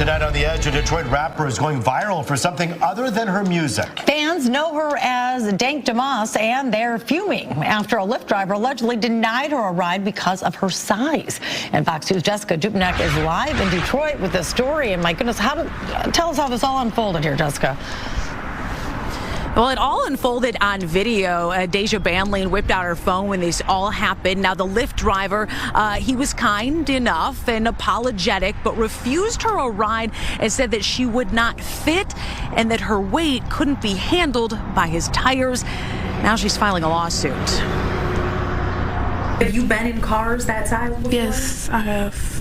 Tonight on The Edge, a Detroit rapper is going viral for something other than her music. Fans know her as Dank Demoss, and they're fuming after a Lyft driver allegedly denied her a ride because of her size. And Fox News' Jessica Dupnack is live in Detroit with this story. And my goodness, tell us how this all unfolded here, Jessica. Well, it all unfolded on video. Deja Banlane whipped out her phone when this all happened. Now, the Lyft driver, he was kind enough and apologetic, but refused her a ride and said that she would not fit and that her weight couldn't be handled by his tires. Now she's filing a lawsuit. Have you been in cars that size before? Yes, I have.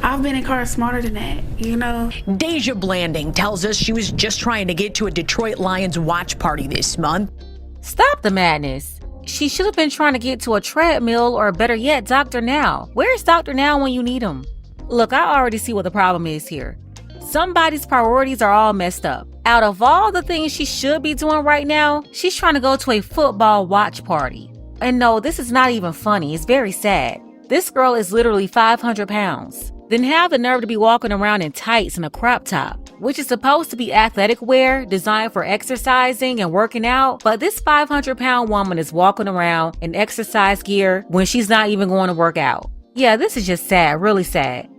I've been in cars smarter than that, you know. Deja Blanding tells us she was just trying to get to a Detroit Lions watch party this month. Stop the madness. She should have been trying to get to a treadmill, or better yet, Dr. Now. Where's Dr. Now when you need him? Look, I already see what the problem is here. Somebody's priorities are all messed up. Out of all the things she should be doing right now, she's trying to go to a football watch party. And no, this is not even funny. It's very sad. This girl is literally 500 pounds. Then have the nerve to be walking around in tights and a crop top, which is supposed to be athletic wear designed for exercising and working out. But this 500-pound woman is walking around in exercise gear when she's not even going to work out. Yeah, this is just sad, really sad.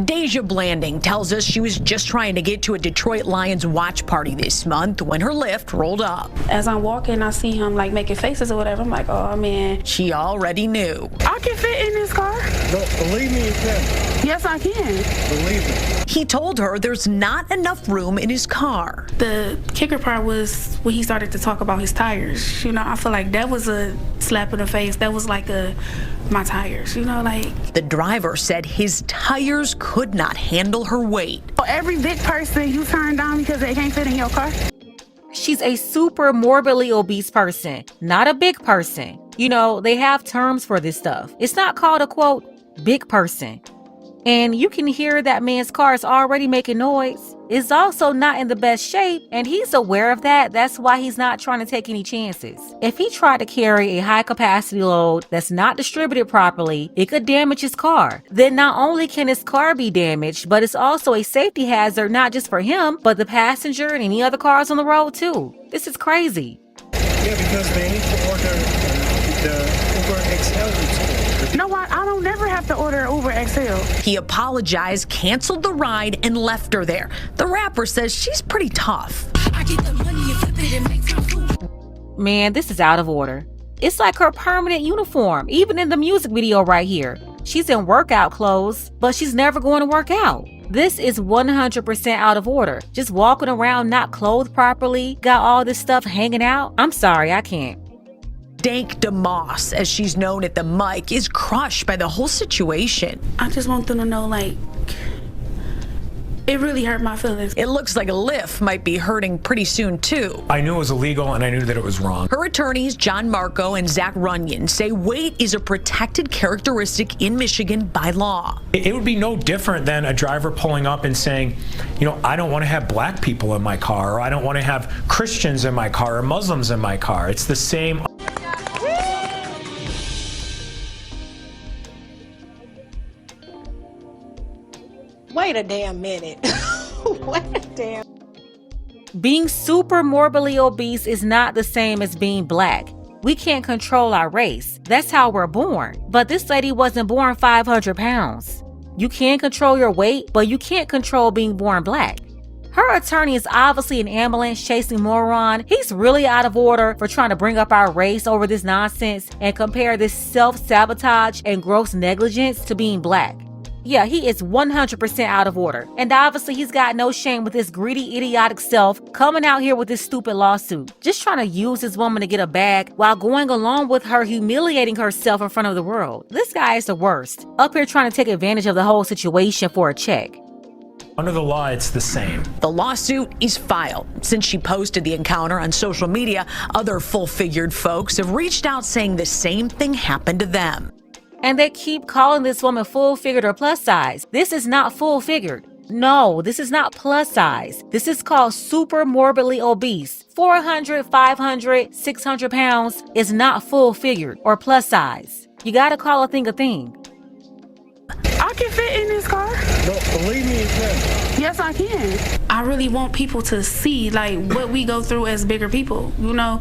Deja Blanding tells us she was just trying to get to a Detroit Lions watch party this month when her Lyft rolled up. As I'm walking, I see him like making faces or whatever. I'm like, oh man. She already knew. I can fit in this car. No, believe me, you can. Yes, I can. Believe me. He told her there's not enough room in his car. The kicker part was when he started to talk about his tires. You know, I feel like that was a slap in the face. That was like my tires, you know, like. The driver said his tires could not handle her weight. Every big person you turn down because they can't fit in your car. She's a super morbidly obese person, not a big person. You know, they have terms for this stuff. It's not called a, quote, big person. And you can hear that man's car is already making noise. It's also not in the best shape, and he's aware of that. That's why he's not trying to take any chances. If he tried to carry a high-capacity load that's not distributed properly, it could damage his car. Then not only can his car be damaged, but it's also a safety hazard not just for him, but the passenger and any other cars on the road too. This is crazy. Yeah, because they need to order the Uber XL. No, I don't never have to order Uber XL. He apologized, canceled the ride, and left her there. The rapper says she's pretty tough. Man, this is out of order. It's like her permanent uniform, even in the music video right here. She's in workout clothes, but she's never going to work out. This is 100% out of order. Just walking around not clothed properly, got all this stuff hanging out. I'm sorry, I can't. Dank Demoss, as she's known at the mic, is crushed by the whole situation. I just want them to know, like, it really hurt my feelings. It looks like a Lyft might be hurting pretty soon, too. I knew it was illegal and I knew that it was wrong. Her attorneys, John Marco and Zach Runyon, say weight is a protected characteristic in Michigan by law. It would be no different than a driver pulling up and saying, you know, I don't want to have black people in my car, or I don't want to have Christians in my car, or Muslims in my car. It's the same. Wait a damn minute. Wait a damn. Being super morbidly obese is not the same as being black. We can't control our race. That's how we're born. But this lady wasn't born 500 pounds. You can control your weight, but you can't control being born black. Her attorney is obviously an ambulance-chasing moron. He's really out of order for trying to bring up our race over this nonsense and compare this self-sabotage and gross negligence to being black. Yeah, he is 100% out of order. And obviously he's got no shame with his greedy, idiotic self coming out here with this stupid lawsuit. Just trying to use this woman to get a bag while going along with her humiliating herself in front of the world. This guy is the worst. Up here trying to take advantage of the whole situation for a check. Under the law, it's the same. The lawsuit is filed. Since she posted the encounter on social media, other full-figured folks have reached out saying the same thing happened to them. And they keep calling this woman full-figured or plus size. This is not full-figured. No, this is not plus size. This is called super morbidly obese. 400, 500, 600 pounds is not full-figured or plus size. You gotta call a thing a thing. I can fit in this car. No, believe me, you can. Yes, I can. I really want people to see like what we go through as bigger people, you know?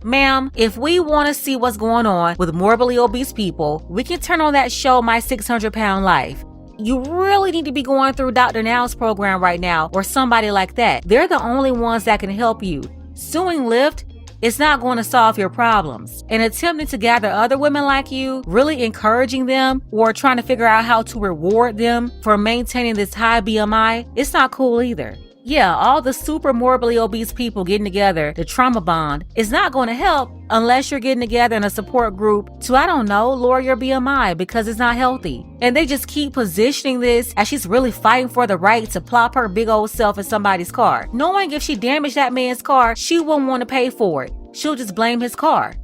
Ma'am, if we want to see what's going on with morbidly obese people, we can turn on that show, My 600-Pound Life. You really need to be going through Dr. Now's program right now or somebody like that. They're the only ones that can help you. Suing Lyft, it's not going to solve your problems. And attempting to gather other women like you, really encouraging them or trying to figure out how to reward them for maintaining this high BMI, it's not cool either. Yeah, all the super morbidly obese people getting together, the trauma bond, is not going to help unless you're getting together in a support group to, I don't know, lower your BMI because it's not healthy. And they just keep positioning this as she's really fighting for the right to plop her big old self in somebody's car. Knowing if she damaged that man's car, she wouldn't want to pay for it. She'll just blame his car.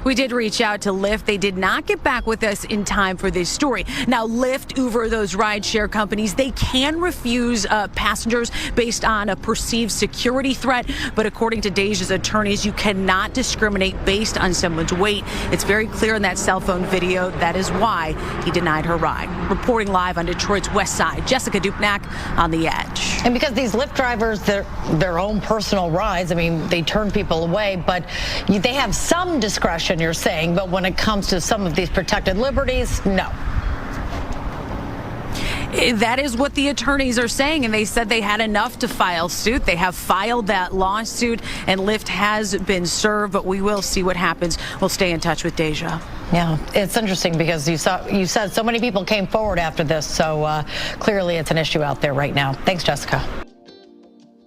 We did reach out to Lyft. They did not get back with us in time for this story. Now, Lyft, Uber, those rideshare companies, they can refuse passengers based on a perceived security threat. But according to Deja's attorneys, you cannot discriminate based on someone's weight. It's very clear in that cell phone video. That is why he denied her ride. Reporting live on Detroit's West Side, Jessica Dupnack on The Edge. And because these Lyft drivers, their own personal rides, I mean, they turn people away, but they have some discretion, you're saying, but when it comes to some of these protected liberties, no. That is what the attorneys are saying, and they said they had enough to file suit. They have filed that lawsuit, and Lyft has been served, but we will see what happens. We'll stay in touch with Deja. Yeah, it's interesting because you said so many people came forward after this, so clearly it's an issue out there right now. Thanks, Jessica.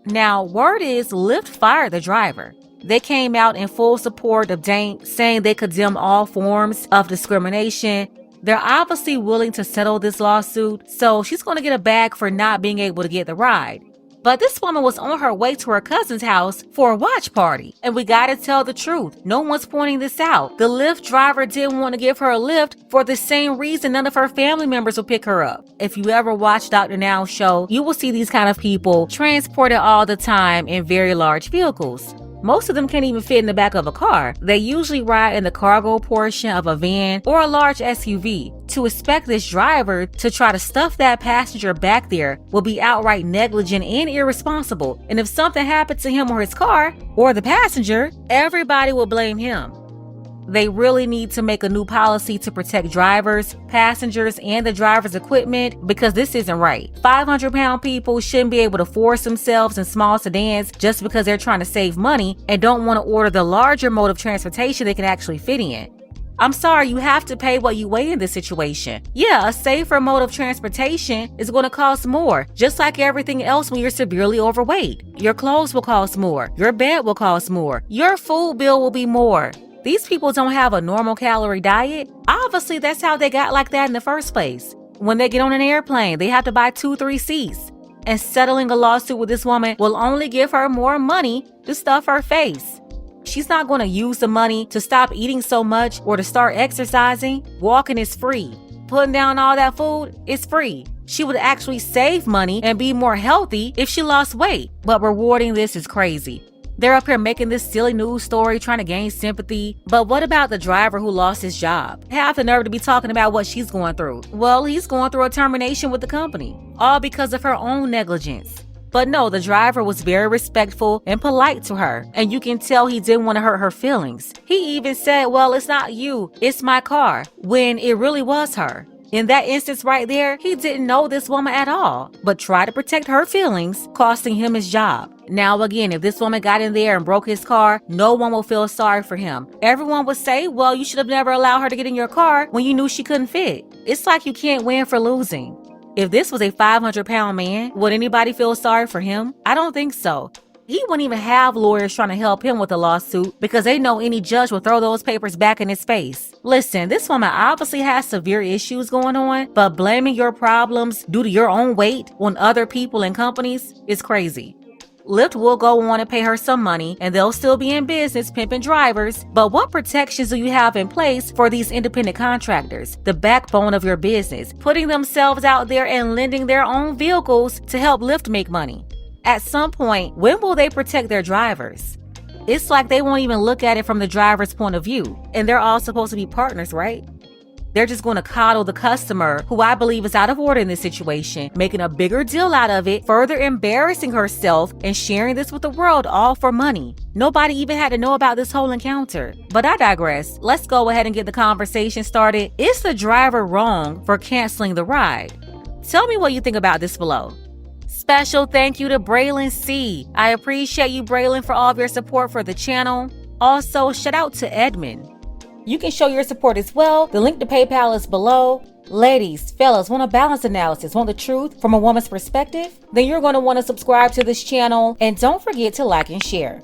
Now, word is Lyft fired the driver. They came out in full support of Dank, saying they condemn all forms of discrimination. They're obviously willing to settle this lawsuit, so she's going to get a bag for not being able to get the ride. But this woman was on her way to her cousin's house for a watch party. And we gotta tell the truth. No one's pointing this out. The Lyft driver didn't want to give her a lift for the same reason none of her family members will pick her up. If you ever watch Dr. Now's show, you will see these kind of people transported all the time in very large vehicles. Most of them can't even fit in the back of a car. They usually ride in the cargo portion of a van or a large SUV. To expect this driver to try to stuff that passenger back there will be outright negligent and irresponsible. And if something happened to him or his car, or the passenger, everybody will blame him. They really need to make a new policy to protect drivers, passengers, and the driver's equipment because this isn't right. 500-pound people shouldn't be able to force themselves in small sedans just because they're trying to save money and don't want to order the larger mode of transportation they can actually fit in. I'm sorry, you have to pay what you weigh in this situation. Yeah, a safer mode of transportation is going to cost more, just like everything else when you're severely overweight. Your clothes will cost more. Your bed will cost more. Your food bill will be more. These people don't have a normal calorie diet. Obviously, that's how they got like that in the first place. When they get on an airplane, they have to buy 2-3 seats. And settling a lawsuit with this woman will only give her more money to stuff her face. She's not going to use the money to stop eating so much or to start exercising. Walking is free. Putting down all that food is free. She would actually save money and be more healthy if she lost weight. But rewarding this is crazy. They're up here making this silly news story trying to gain sympathy. But what about the driver who lost his job? Have the nerve to be talking about what she's going through. Well, he's going through a termination with the company, all because of her own negligence. But no, the driver was very respectful and polite to her, and you can tell he didn't want to hurt her feelings. He even said, well, it's not you, it's my car, when it really was her. In that instance right there, he didn't know this woman at all, but tried to protect her feelings, costing him his job. Now again, if this woman got in there and broke his car, no one will feel sorry for him. Everyone would say, well, you should have never allowed her to get in your car when you knew she couldn't fit. It's like you can't win for losing. If this was a 500-pound man, would anybody feel sorry for him? I don't think so. He wouldn't even have lawyers trying to help him with a lawsuit because they know any judge will throw those papers back in his face. Listen, this woman obviously has severe issues going on, but blaming your problems due to your own weight on other people and companies is crazy. Lyft will go on and pay her some money, and they'll still be in business pimping drivers. But what protections do you have in place for these independent contractors, the backbone of your business, putting themselves out there and lending their own vehicles to help Lyft make money? At some point, when will they protect their drivers? It's like they won't even look at it from the driver's point of view, and they're all supposed to be partners, right? They're just going to coddle the customer, who I believe is out of order in this situation, making a bigger deal out of it, further embarrassing herself and sharing this with the world, all for money. Nobody even had to know about this whole encounter. But I digress. Let's go ahead and get the conversation started. Is the driver wrong for canceling the ride? Tell me what you think about this below. Special thank you to Braylon C. I appreciate you, Braylon, for all of your support for the channel. Also, shout out to Edmund. You can show your support as well. The link to PayPal is below. Ladies, fellas, want a balanced analysis, want the truth from a woman's perspective? Then you're going to want to subscribe to this channel, and don't forget to like and share.